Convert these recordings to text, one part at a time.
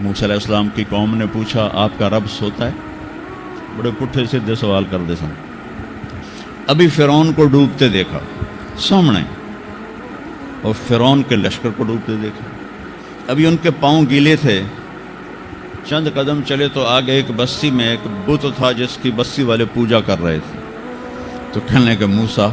موسیٰ علیہ السلام کی قوم نے پوچھا آپ کا رب سوتا ہے؟ بڑے پٹھے سیدھے سوال کر دے سن. ابھی فرعون کو ڈوبتے دیکھا سامنے، اور فرعون کے لشکر کو ڈوبتے دیکھا. ابھی ان کے پاؤں گیلے تھے، چند قدم چلے تو آگے ایک بستی میں ایک بت تھا جس کی بستی والے پوجا کر رہے تھے. تو کہنے لگے موسیٰ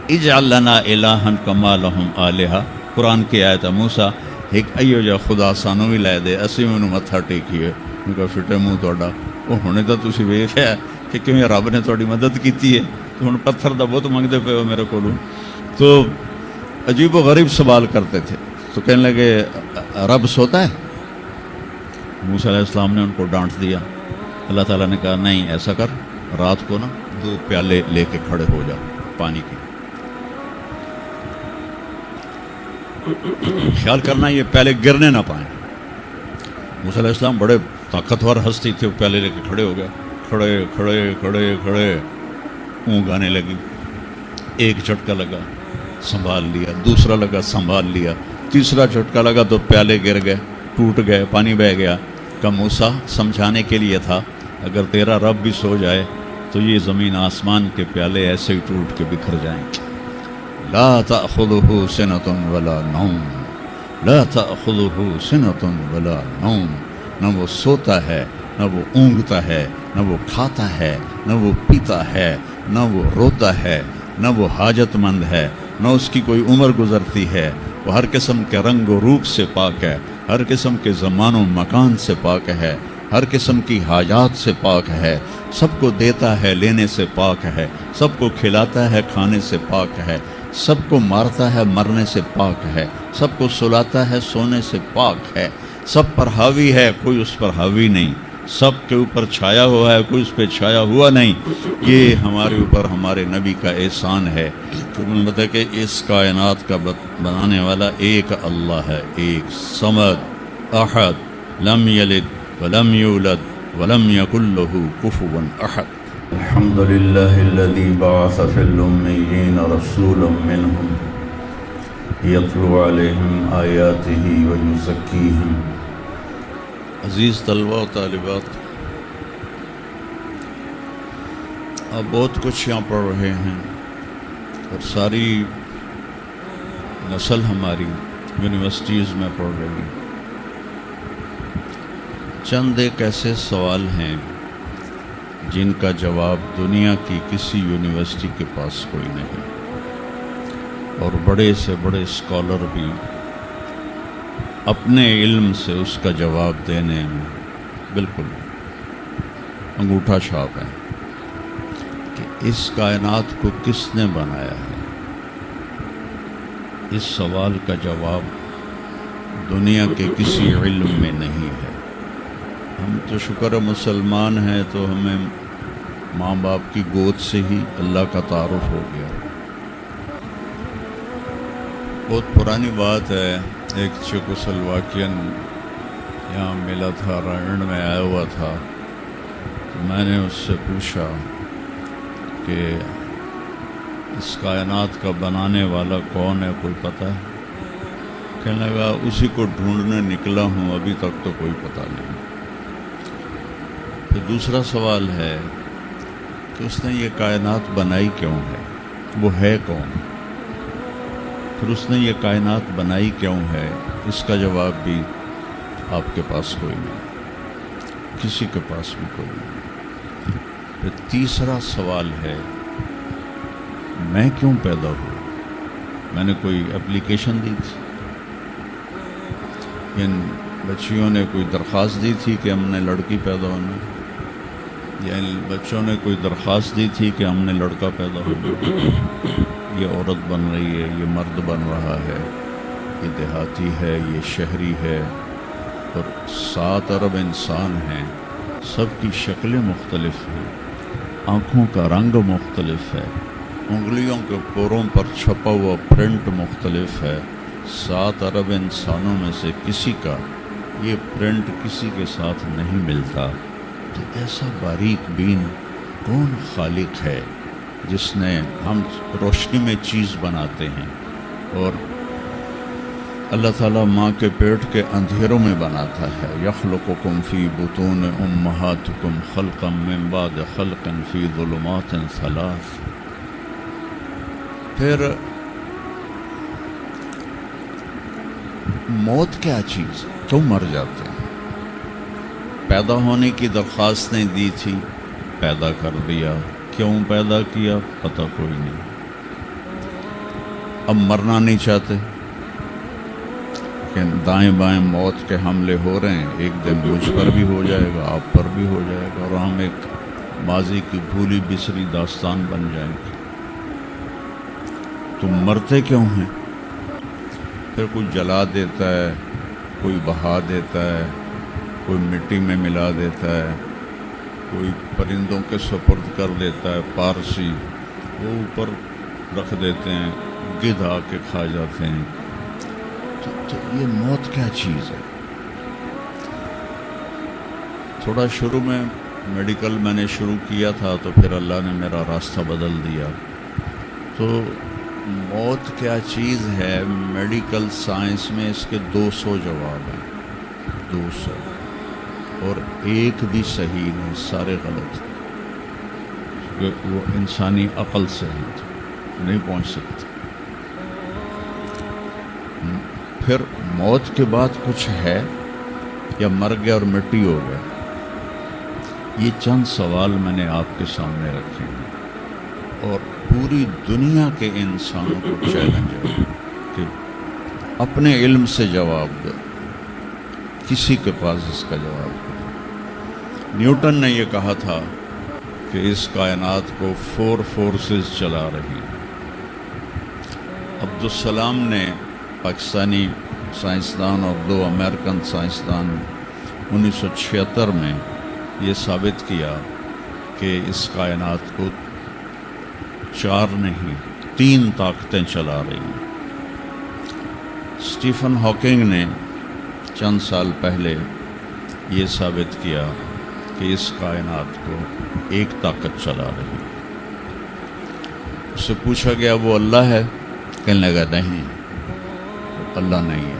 اجعل لنا الہا کما لہم آلہہ. قرآن کی آیت ہے موسیٰ ایک ایو جا خدا سانو بھی لے دے اسی میں متھا ٹیکیے. ان کا فٹے منہ تہاڈا وہ ہونے تو تسی ویکھیا کہ کیویں رب نے تہاڈی مدد کیتی ہے، تو ہن پتھر دا بت منگدے پے ہو میرے کولوں. تو عجیب و غریب سوال کرتے تھے. تو کہنے لگے رب سوتا ہے؟ موسیٰ علیہ السلام نے ان کو ڈانٹ دیا. اللہ تعالیٰ نے کہا نہیں، ایسا کر رات کو نا 2 پیالے لے کے کھڑے ہو جا پانی کے. خیال کرنا یہ پیالے گرنے نہ پائیں. موسیٰ علیہ السلام بڑے طاقتور ہستی تھے، وہ پیالے لے کے کھڑے ہو گئے. کھڑے کھڑے کھڑے کھڑے اونگ آنے لگی. ایک جھٹکا لگا سنبھال لیا، دوسرا لگا سنبھال لیا، تیسرا جھٹکا لگا تو پیالے گر گئے، ٹوٹ گئے، پانی بہہ گیا. کہ موسیٰ سمجھانے کے لیے تھا اگر تیرا رب بھی سو جائے تو یہ زمین آسمان کے پیالے ایسے ہی ٹوٹ کے بکھر جائیں. لا تأخذہ سنۃ ولا نوم، لا تأخذہ سنۃ ولا نوم. نہ وہ سوتا ہے، نہ وہ اونگتا ہے، نہ وہ کھاتا ہے، نہ وہ پیتا ہے، نہ وہ روتا ہے، نہ وہ حاجت مند ہے، نہ اس کی کوئی عمر گزرتی ہے. وہ ہر قسم کے رنگ و روپ سے پاک ہے، ہر قسم کے زمان و مکان سے پاک ہے، ہر قسم کی حاجات سے پاک ہے. سب کو دیتا ہے، لینے سے پاک ہے، سب کو کھلاتا ہے، کھانے سے پاک ہے، سب کو مارتا ہے، مرنے سے پاک ہے، سب کو سلاتا ہے، سونے سے پاک ہے. سب پر حاوی ہے، کوئی اس پر حاوی نہیں. سب کے اوپر چھایا ہوا ہے، کوئی اس پہ چھایا ہوا نہیں. یہ ہمارے اوپر ہمارے نبی کا احسان ہے. مطلب کہ اس کائنات کا بنانے والا ایک اللہ ہے، ایک صمد احد لم یلد ولم یولد ولم یکن له کفوا احد. الحمد للہ الذی بعث فی الامیین رسولا منہم یتلو علیہم آیاتہ ویزکیہم. عزیز طلبہ و طالبات، آپ بہت کچھ یہاں پڑھ رہے ہیں اور ساری نسل ہماری یونیورسٹیز میں پڑھ رہی. چند ایک ایسے سوال ہیں جن کا جواب دنیا کی کسی یونیورسٹی کے پاس کوئی نہیں، اور بڑے سے بڑے اسکالر بھی اپنے علم سے اس کا جواب دینے میں بالکل انگوٹھا چھاپ ہے کہ اس کائنات کو کس نے بنایا ہے. اس سوال کا جواب دنیا کے کسی علم میں نہیں ہے. ہم تو شکر مسلمان ہیں تو ہمیں ماں باپ کی گود سے ہی اللہ کا تعارف ہو گیا. بہت پرانی بات ہے، ایک چیکوسلواکین یہاں ملا تھا، رائنڈ میں آیا ہوا تھا. تو میں نے اس سے پوچھا کہ اس کائنات کا بنانے والا کون ہے، کوئی پتہ ہے؟ کہنے لگا اسی کو ڈھونڈنے نکلا ہوں، ابھی تک تو کوئی پتہ نہیں. پھر دوسرا سوال ہے کہ اس نے یہ کائنات بنائی کیوں ہے، وہ ہے کون؟ پھر اس نے یہ کائنات بنائی کیوں ہے، اس کا جواب بھی آپ کے پاس کوئی نہیں، کسی کے پاس بھی کوئی نہیں. پھر تیسرا سوال ہے میں کیوں پیدا ہوا؟ میں نے کوئی اپلیکیشن دی تھی؟ ان بچیوں نے کوئی درخواست دی تھی کہ ہم نے لڑکی پیدا ہونا، یا ان بچوں نے کوئی درخواست دی تھی کہ ہم نے لڑکا پیدا ہونا؟ یہ عورت بن رہی ہے، یہ مرد بن رہا ہے، یہ دیہاتی ہے، یہ شہری ہے، اور 7 ارب انسان ہیں. سب کی شکلیں مختلف ہیں، آنکھوں کا رنگ مختلف ہے، انگلیوں کے پوروں پر چھپا ہوا پرنٹ مختلف ہے. 7 ارب انسانوں میں سے کسی کا یہ پرنٹ کسی کے ساتھ نہیں ملتا. تو ایسا باریک بین کون خالق ہے جس نے، ہم روشنی میں چیز بناتے ہیں اور اللہ تعالیٰ ماں کے پیٹ کے اندھیروں میں بناتا ہے. یخلقکم فی بطون امہاتکم خلقا من بعد خلق فی ظلمات ثلاث. پھر موت کیا چیز؟ کیوں مر جاتے ہیں؟ پیدا ہونے کی درخواست نہیں دی تھی، پیدا کر دیا. کیوں پیدا کیا پتہ کوئی نہیں. اب مرنا نہیں چاہتے کہ دائیں بائیں موت کے حملے ہو رہے ہیں، ایک دن مجھ پر بھی ہو جائے گا، آپ پر بھی ہو جائے گا، اور ہم ایک ماضی کی بھولی بسری داستان بن جائیں گے. تم مرتے کیوں ہیں؟ پھر کوئی جلا دیتا ہے، کوئی بہا دیتا ہے، کوئی مٹی میں ملا دیتا ہے، کوئی پرندوں کے سپرد کر دیتا ہے، پارسی وہ اوپر رکھ دیتے ہیں، گدھ آ کے کھا جاتے ہیں. تو یہ موت کیا چیز ہے؟ تھوڑا شروع میں میڈیکل میں نے شروع کیا تھا، تو پھر اللہ نے میرا راستہ بدل دیا. تو موت کیا چیز ہے، میڈیکل سائنس میں اس کے 200 جواب ہیں، 200، اور ایک بھی صحیح نہیں، سارے غلط. وہ انسانی عقل سے نہیں پہنچ سکتے. پھر موت کے بعد کچھ ہے یا مر گیا اور مٹی ہو گیا؟ یہ چند سوال میں نے آپ کے سامنے رکھے ہیں، اور پوری دنیا کے انسانوں کو چیلنج ہے کہ اپنے علم سے جواب دو. کسی کے پاس اس کا جواب نہیں. نیوٹن نے یہ کہا تھا کہ اس کائنات کو 4 فورسز چلا رہی ہیں. عبدالسلام نے، پاکستانی سائنسدان اور 2 امریکن سائنسدان، 1976 میں یہ ثابت کیا کہ اس کائنات کو 4 نہیں 3 طاقتیں چلا رہی ہیں. اسٹیفن ہاکنگ نے چند سال پہلے یہ ثابت کیا کہ اس کائنات کو ایک طاقت چلا رہی ہے. اس سے پوچھا گیا وہ اللہ ہے؟ کہنے لگا نہیں، وہ اللہ نہیں ہے.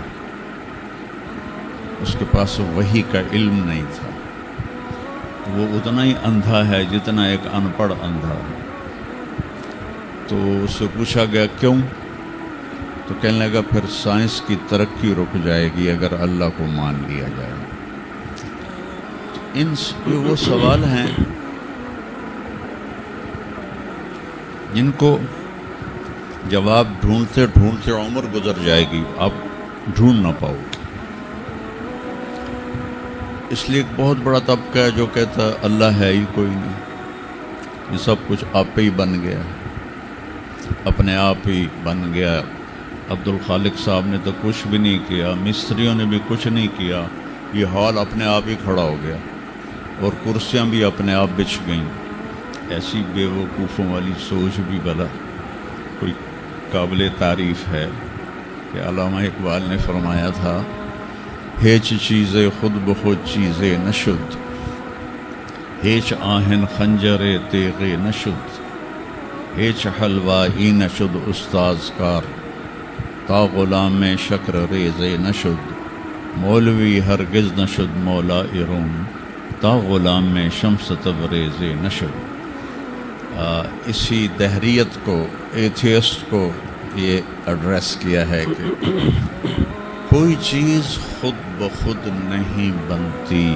اس کے پاس وحی کا علم نہیں تھا. وہ اتنا ہی اندھا ہے جتنا ایک ان پڑھ اندھا ہے. تو اس سے پوچھا گیا کیوں؟ تو کہنے لگا پھر سائنس کی ترقی رک جائے گی اگر اللہ کو مان لیا جائے. یہ وہ سوال ہیں جن کو جواب ڈھونڈتے ڈھونڈتے عمر گزر جائے گی، آپ ڈھونڈ نہ پاؤ گے. اس لیے ایک بہت بڑا طبقہ ہے جو کہتا ہے اللہ ہے ہی کوئی نہیں، یہ سب کچھ آپ پہ ہی بن گیا ہے، اپنے آپ ہی بن گیا. عبد الخالق صاحب نے تو کچھ بھی نہیں کیا، مستریوں نے بھی کچھ نہیں کیا، یہ ہال اپنے آپ ہی کھڑا ہو گیا، اور کرسیاں بھی اپنے آپ بچھ گئیں. ایسی بے وقوفوں والی سوچ بھی بلا کوئی قابل تعریف ہے کہ علامہ اقبال نے فرمایا تھا ہیچ چیزیں خود بخود چیزیں نشد، ہیچ آہن خنجر تیغ نشد، ہیچ حلوائی نشد استاذ کار، تا غلام میں شکر ریز نشد، مولوی ہرگز نشد مولا روم، تا غلام میں شمس تبریز نشد. اسی دہریت کو، ایتھیسٹ کو یہ ایڈریس کیا ہے کہ کوئی چیز خود بخود نہیں بنتی.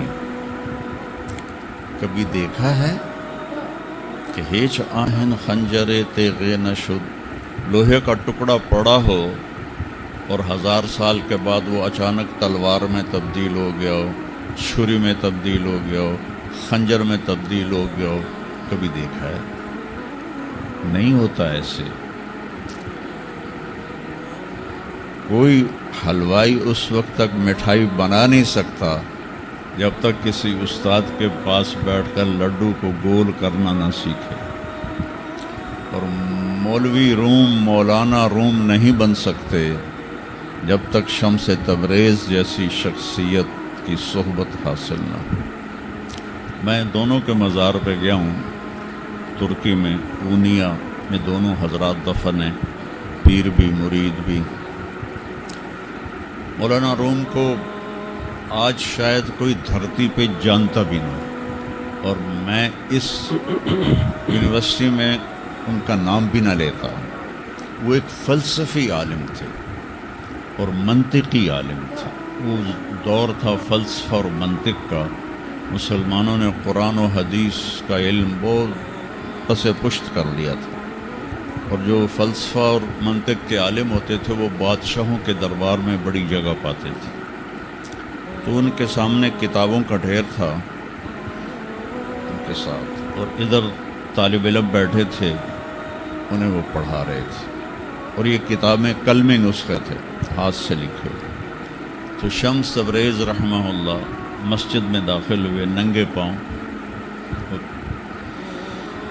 کبھی دیکھا ہے کہ ہیچ آہن خنجر تیغ نشد، لوہے کا ٹکڑا پڑا ہو اور 1000 سال کے بعد وہ اچانک تلوار میں تبدیل ہو گیا ہو، چھری میں تبدیل ہو گیا ہو، خنجر میں تبدیل ہو گیا ہو؟ کبھی دیکھا ہے؟ نہیں ہوتا ایسے. کوئی حلوائی اس وقت تک مٹھائی بنا نہیں سکتا جب تک کسی استاد کے پاس بیٹھ کر لڈو کو گول کرنا نہ سیکھے. اور مولوی روم، مولانا روم نہیں بن سکتے جب تک شمس تبریز جیسی شخصیت کی صحبت حاصل نہ ہو. میں دونوں کے مزار پہ گیا ہوں، ترکی میں اونیا میں دونوں حضرات دفن ہیں، پیر بھی مرید بھی. مولانا روم کو آج شاید کوئی دھرتی پہ جانتا بھی نہیں، اور میں اس یونیورسٹی میں ان کا نام بھی نہ لیتا۔ وہ ایک فلسفی عالم تھے اور منطقی عالم تھے۔ وہ دور تھا فلسفہ اور منطق کا، مسلمانوں نے قرآن و حدیث کا علم بہت پس پشت کر لیا تھا، اور جو فلسفہ اور منطق کے عالم ہوتے تھے وہ بادشاہوں کے دربار میں بڑی جگہ پاتے تھے۔ تو ان کے سامنے کتابوں کا ڈھیر تھا ان کے ساتھ، اور ادھر طالب علم بیٹھے تھے، انہیں وہ پڑھا رہے تھے، اور یہ کتابیں کلمی نسخے تھے ہاتھ سے لکھے ہوئے۔ تو شمس تبریز رحمہ اللہ مسجد میں داخل ہوئے ننگے پاؤں،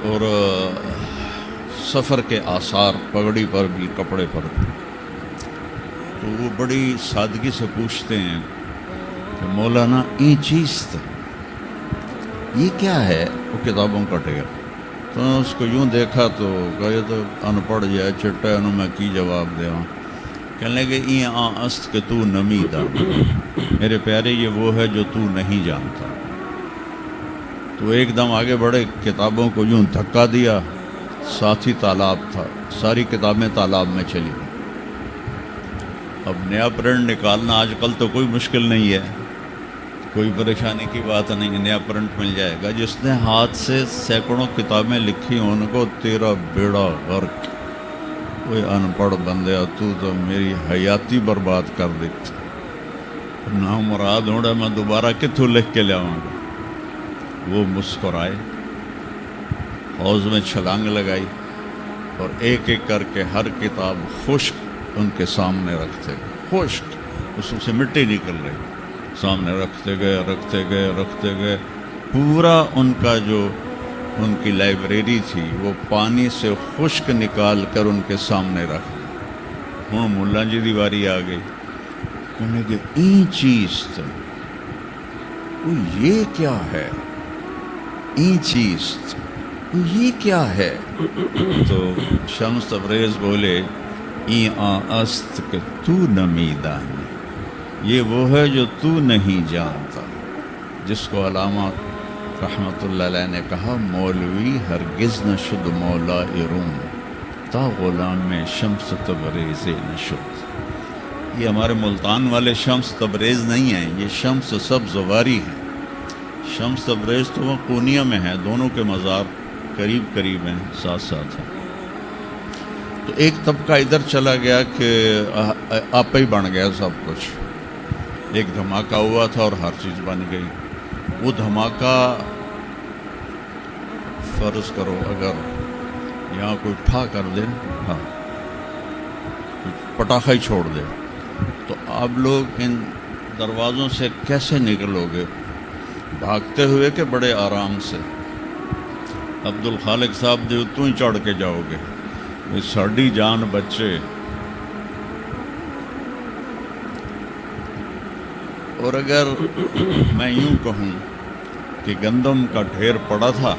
اور سفر کے آثار پگڑی پر بھی، کپڑے پر بھی۔ تو وہ بڑی سادگی سے پوچھتے ہیں کہ مولانا یہ چیز تھا، یہ کیا ہے؟ وہ کتابوں کا ڈھیر۔ تو نے اس کو یوں دیکھا تو کہے تو ان پڑھ جائے چٹا انہوں میں کی جواب دے ہوں۔ کہنے لگے ای آ است کہ تو نمی دان، میرے پیارے یہ وہ ہے جو تو نہیں جانتا۔ تو ایک دم آگے بڑھے، کتابوں کو یوں دھکا دیا، ساتھ ہی تالاب تھا، ساری کتابیں تالاب میں چلی گئیں۔ اب نیا پرنٹ نکالنا آج کل تو کوئی مشکل نہیں ہے، کوئی پریشانی کی بات نہیں، نیا پرنٹ مل جائے گا۔ جس نے ہاتھ سے سینکڑوں کتابیں لکھی ان کو تیرا بیڑا غرق، وہ ان پڑھ بندیا تو میری حیاتی برباد کر دیتا، نہ مراد ہوڑا میں دوبارہ کتوں لکھ کے لیاؤں گا۔ وہ مسکرائے، حوض میں چھلانگ لگائی، اور ایک ایک کر کے ہر کتاب خشک ان کے سامنے رکھتے گئے، خشک، اس سے مٹی نکل رہی، سامنے رکھتے گئے رکھتے گئے رکھتے گئے۔ پورا ان کا جو ان کی لائبریری تھی وہ پانی سے خشک نکال کر ان کے سامنے رکھ دی۔ ہوں ملا جی دی واری آ گئی، کہنے کہ این چیز تو یہ کیا ہے، این چیز تو یہ کیا ہے؟ تو شمس تبریز بولے این آ است کہ تو نمی دانی، یہ وہ ہے جو تو نہیں جانتا، جس کو علامہ رحمت اللہ علیہ نے کہا مولوی ہرگز نہ شد مولا روم تا غلام میں شمس تبریز نہ شد۔ یہ ہمارے ملتان والے شمس تبریز نہیں ہیں، یہ شمس سبز واری ہیں۔ شمس تبریز تو وہ قونیہ میں ہے، دونوں کے مزار قریب قریب ہیں، ساتھ ساتھ ہیں۔ تو ایک طبقہ ادھر چلا گیا کہ آپ ہی بن گیا سب کچھ، ایک دھماکہ ہوا تھا اور ہر چیز بن گئی۔ وہ دھماکہ فرض کرو اگر یہاں کوئی ٹھا کر دے، ہاں پٹاخہ ہی چھوڑ دے، تو آپ لوگ ان دروازوں سے کیسے نکلو گے؟ بھاگتے ہوئے کہ بڑے آرام سے؟ عبد الخالق صاحب جو تو ہی چڑھ کے جاؤ گے، ساڑی جان بچے۔ اور اگر میں یوں کہوں کہ گندم کا ڈھیر پڑا تھا،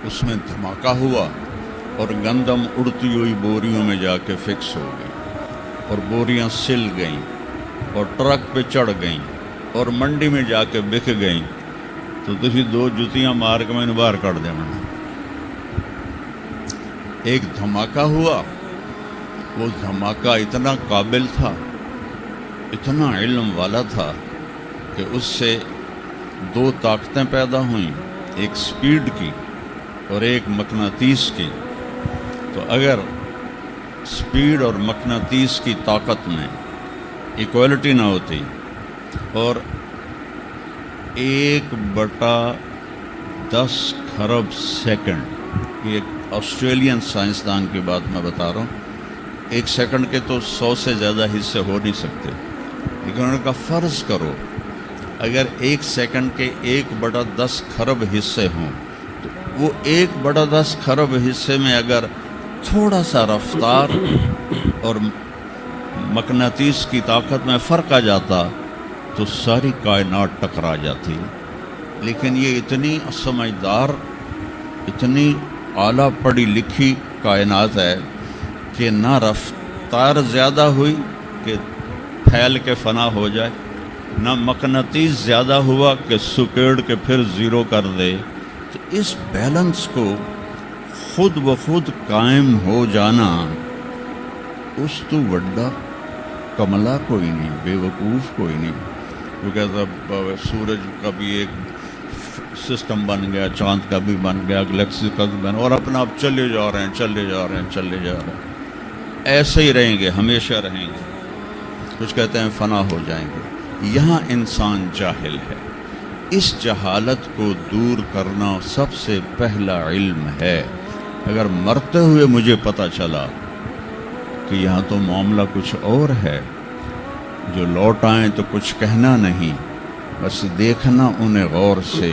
اس میں دھماکہ ہوا اور گندم اڑتی ہوئی بوریوں میں جا کے فکس ہو گئی، اور بوریاں سل گئیں اور ٹرک پہ چڑھ گئیں اور منڈی میں جا کے بک گئیں، تو تسی دو جتیاں مار کے میں نے باہر کر دینا۔ ایک دھماکہ ہوا، وہ دھماکہ اتنا قابل تھا، اتنا علم والا تھا کہ اس سے دو طاقتیں پیدا ہوئیں، ایک سپیڈ کی اور ایک مقناطیس کی۔ تو اگر سپیڈ اور مقناطیس کی طاقت میں ایکوالٹی نہ ہوتی اور 1/10 خرب سیکنڈ، یہ آسٹریلین سائنسدان کی بات میں بتا رہا ہوں، 1 سیکنڈ کے تو 100 سے زیادہ حصے ہو نہیں سکتے، لیکن انہوں نے کہا فرض کرو اگر 1 سیکنڈ کے 1/10 خرب حصے ہوں، تو وہ 1/10 خرب حصے میں اگر تھوڑا سا رفتار اور مقناطیس کی طاقت میں فرق آ جاتا تو ساری کائنات ٹکرا جاتی۔ لیکن یہ اتنی سمجھدار، اتنی اعلیٰ پڑھی لکھی کائنات ہے کہ نہ رفتار زیادہ ہوئی کہ پھیل کے فنا ہو جائے، نہ مقناطیس زیادہ ہوا کہ سکیڑ کے پھر زیرو کر دے. تو اس بیلنس کو خود بخود قائم ہو جانا، اس تو وڈا کملا کوئی نہیں، بے وقوف کوئی نہیں. وہ کہتا سورج کا بھی ایک سسٹم بن گیا، چاند کا بھی بن گیا، گلیکسی کا بھی بن گیا، اور اپنا آپ چلے جا رہے ہیں چلے جا رہے ہیں چلے جا رہے ہیں، ایسے ہی رہیں گے، ہمیشہ رہیں گے. کچھ کہتے ہیں فنا ہو جائیں گے. یہاں انسان جاہل ہے. اس جہالت کو دور کرنا سب سے پہلا علم ہے. اگر مرتے ہوئے مجھے پتہ چلا کہ یہاں تو معاملہ کچھ اور ہے، جو لوٹ آئیں تو کچھ کہنا نہیں، بس دیکھنا انہیں غور سے.